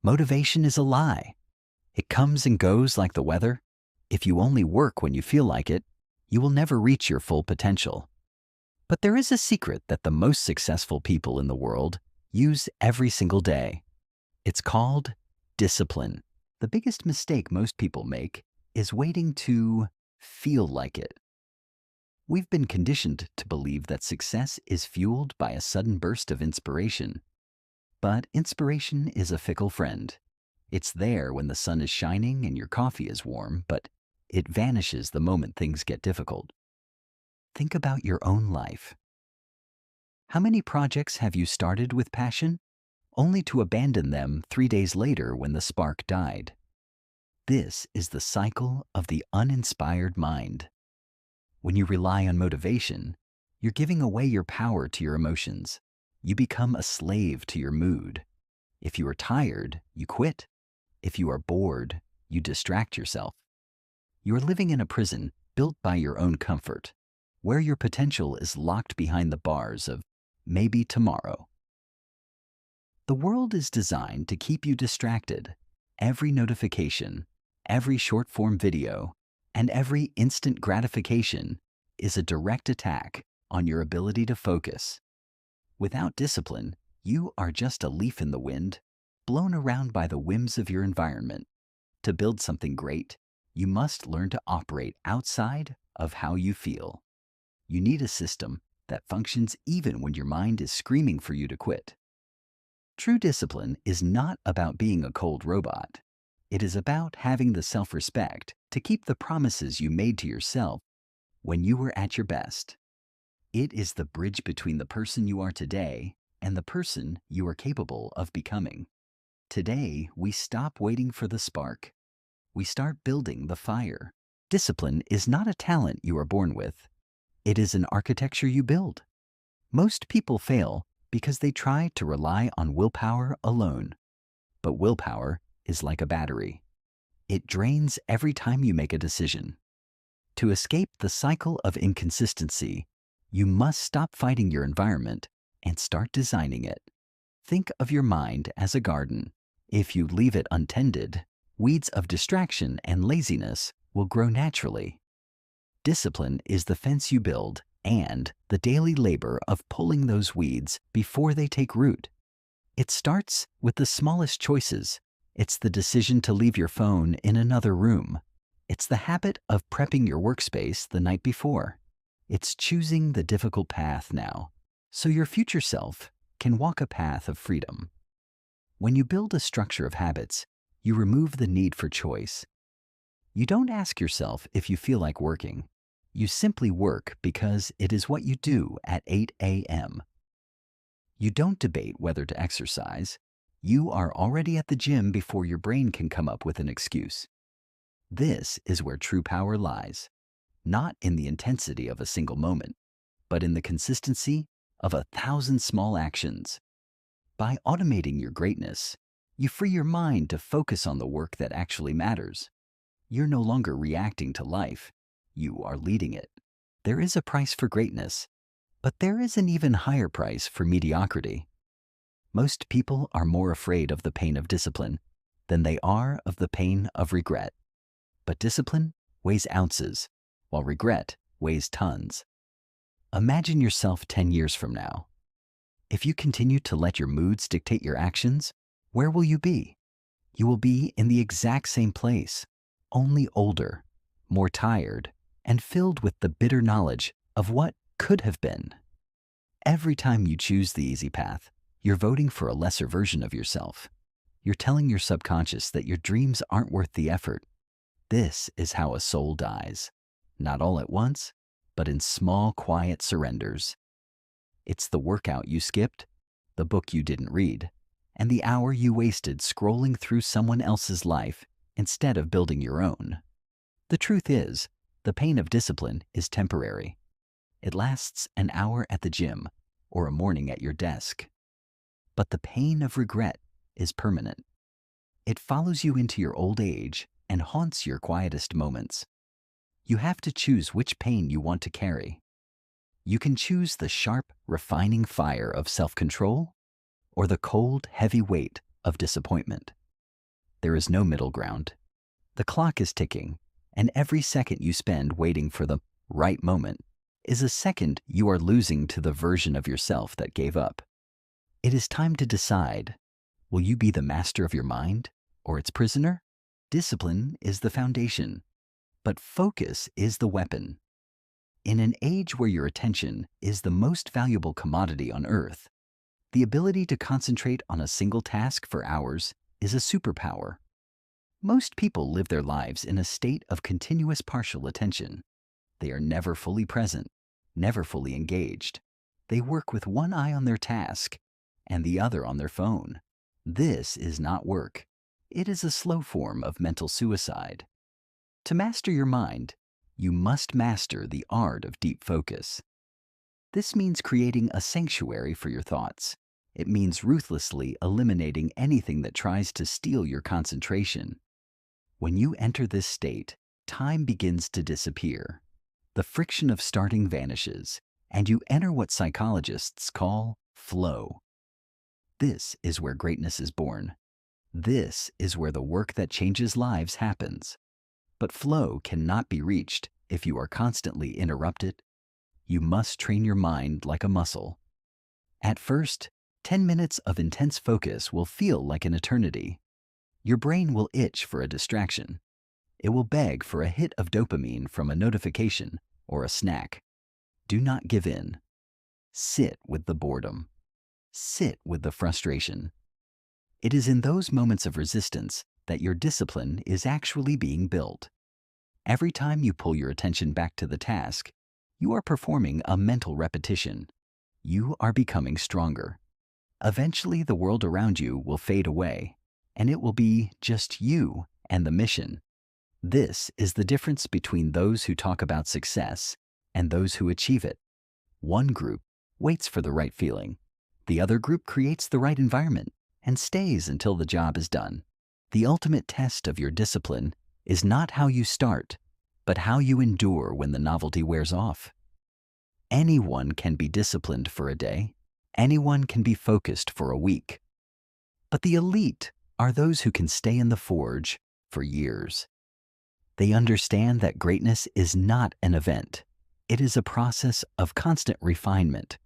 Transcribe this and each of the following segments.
Motivation is a lie. It comes and goes like the weather. If you only work when you feel like it, you will never reach your full potential. But there is a secret that the most successful people in the world use every single day. It's called discipline. The biggest mistake most people make is waiting to feel like it. We've been conditioned to believe that success is fueled by a sudden burst of inspiration. But inspiration is a fickle friend. It's there when the sun is shining and your coffee is warm, but it vanishes the moment things get difficult. Think about your own life. How many projects have you started with passion, only to abandon them 3 days later when the spark died? This is the cycle of the uninspired mind. When you rely on motivation, you're giving away your power to your emotions. You become a slave to your mood. If you are tired, you quit. If you are bored, you distract yourself. You are living in a prison built by your own comfort, where your potential is locked behind the bars of maybe tomorrow. The world is designed to keep you distracted. Every notification, every short-form video, and every instant gratification is a direct attack on your ability to focus. Without discipline, you are just a leaf in the wind, blown around by the whims of your environment. To build something great, you must learn to operate outside of how you feel. You need a system that functions even when your mind is screaming for you to quit. True discipline is not about being a cold robot. It is about having the self-respect to keep the promises you made to yourself when you were at your best. It is the bridge between the person you are today and the person you are capable of becoming. Today, we stop waiting for the spark. We start building the fire. Discipline is not a talent you are born with. It is an architecture you build. Most people fail because they try to rely on willpower alone. But willpower is like a battery. It drains every time you make a decision. To escape the cycle of inconsistency, you must stop fighting your environment and start designing it. Think of your mind as a garden. If you leave it untended, weeds of distraction and laziness will grow naturally. Discipline is the fence you build and the daily labor of pulling those weeds before they take root. It starts with the smallest choices. It's the decision to leave your phone in another room. It's the habit of prepping your workspace the night before. It's choosing the difficult path now, so your future self can walk a path of freedom. When you build a structure of habits, you remove the need for choice. You don't ask yourself if you feel like working. You simply work because it is what you do at 8 a.m. You don't debate whether to exercise. You are already at the gym before your brain can come up with an excuse. This is where true power lies, not in the intensity of a single moment, but in the consistency of 1,000 small actions. By automating your greatness, you free your mind to focus on the work that actually matters. You're no longer reacting to life. You are leading it. There is a price for greatness, but there is an even higher price for mediocrity. Most people are more afraid of the pain of discipline than they are of the pain of regret. But discipline weighs ounces, while regret weighs tons. Imagine yourself 10 years from now. If you continue to let your moods dictate your actions, where will you be? You will be in the exact same place, only older, more tired, and filled with the bitter knowledge of what could have been. Every time you choose the easy path, you're voting for a lesser version of yourself. You're telling your subconscious that your dreams aren't worth the effort. This is how a soul dies, not all at once, but in small, quiet surrenders. It's the workout you skipped, the book you didn't read, and the hour you wasted scrolling through someone else's life instead of building your own. The truth is, the pain of discipline is temporary. It lasts an hour at the gym or a morning at your desk. But the pain of regret is permanent. It follows you into your old age and haunts your quietest moments. You have to choose which pain you want to carry. You can choose the sharp, refining fire of self-control or the cold, heavy weight of disappointment. There is no middle ground. The clock is ticking, and every second you spend waiting for the right moment is a second you are losing to the version of yourself that gave up. It is time to decide. Will you be the master of your mind or its prisoner? Discipline is the foundation, but focus is the weapon. In an age where your attention is the most valuable commodity on earth, the ability to concentrate on a single task for hours is a superpower. Most people live their lives in a state of continuous partial attention. They are never fully present, never fully engaged. They work with one eye on their task and the other on their phone. This is not work. It is a slow form of mental suicide. To master your mind, you must master the art of deep focus. This means creating a sanctuary for your thoughts. It means ruthlessly eliminating anything that tries to steal your concentration. When you enter this state, time begins to disappear. The friction of starting vanishes, and you enter what psychologists call flow. This is where greatness is born. This is where the work that changes lives happens. But flow cannot be reached if you are constantly interrupted. You must train your mind like a muscle. At first, 10 minutes of intense focus will feel like an eternity. Your brain will itch for a distraction. It will beg for a hit of dopamine from a notification or a snack. Do not give in. Sit with the boredom. Sit with the frustration. It is in those moments of resistance that your discipline is actually being built. Every time you pull your attention back to the task, you are performing a mental repetition. You are becoming stronger. Eventually, the world around you will fade away, and it will be just you and the mission. This is the difference between those who talk about success and those who achieve it. One group waits for the right feeling. The other group creates the right environment and stays until the job is done. The ultimate test of your discipline is not how you start, but how you endure when the novelty wears off. Anyone can be disciplined for a day. Anyone can be focused for a week. But the elite are those who can stay in the forge for years. They understand that greatness is not an event. It is a process of constant refinement.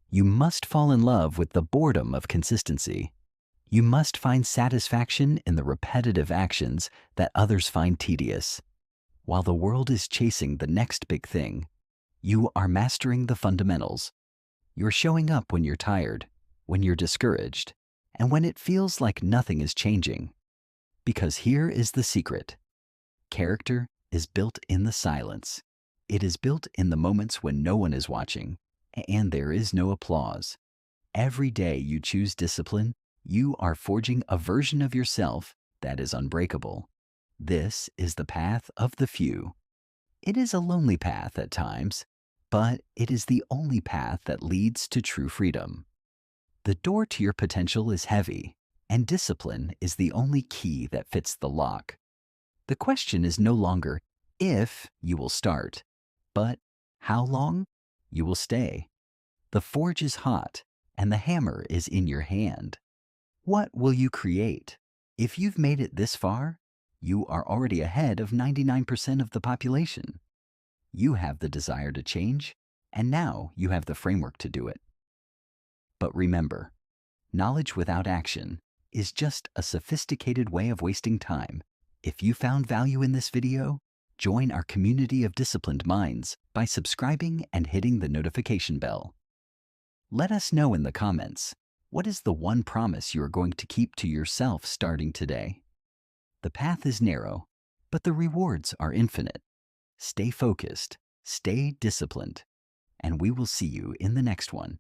You must fall in love with the boredom of consistency. You must find satisfaction in the repetitive actions that others find tedious. While the world is chasing the next big thing, you are mastering the fundamentals. You're showing up when you're tired, when you're discouraged, and when it feels like nothing is changing. Because here is the secret. Character is built in the silence. It is built in the moments when no one is watching, and there is no applause. Every day you choose discipline, you are forging a version of yourself that is unbreakable. This is the path of the few. It is a lonely path at times, but it is the only path that leads to true freedom. The door to your potential is heavy, and discipline is the only key that fits the lock. The question is no longer if you will start, but how long you will stay. The forge is hot, and the hammer is in your hand. What will you create? If you've made it this far, you are already ahead of 99% of the population. You have the desire to change, and now you have the framework to do it. But remember, knowledge without action is just a sophisticated way of wasting time. If you found value in this video, join our community of disciplined minds by subscribing and hitting the notification bell. Let us know in the comments, what is the one promise you are going to keep to yourself starting today? The path is narrow, but the rewards are infinite. Stay focused, stay disciplined, and we will see you in the next one.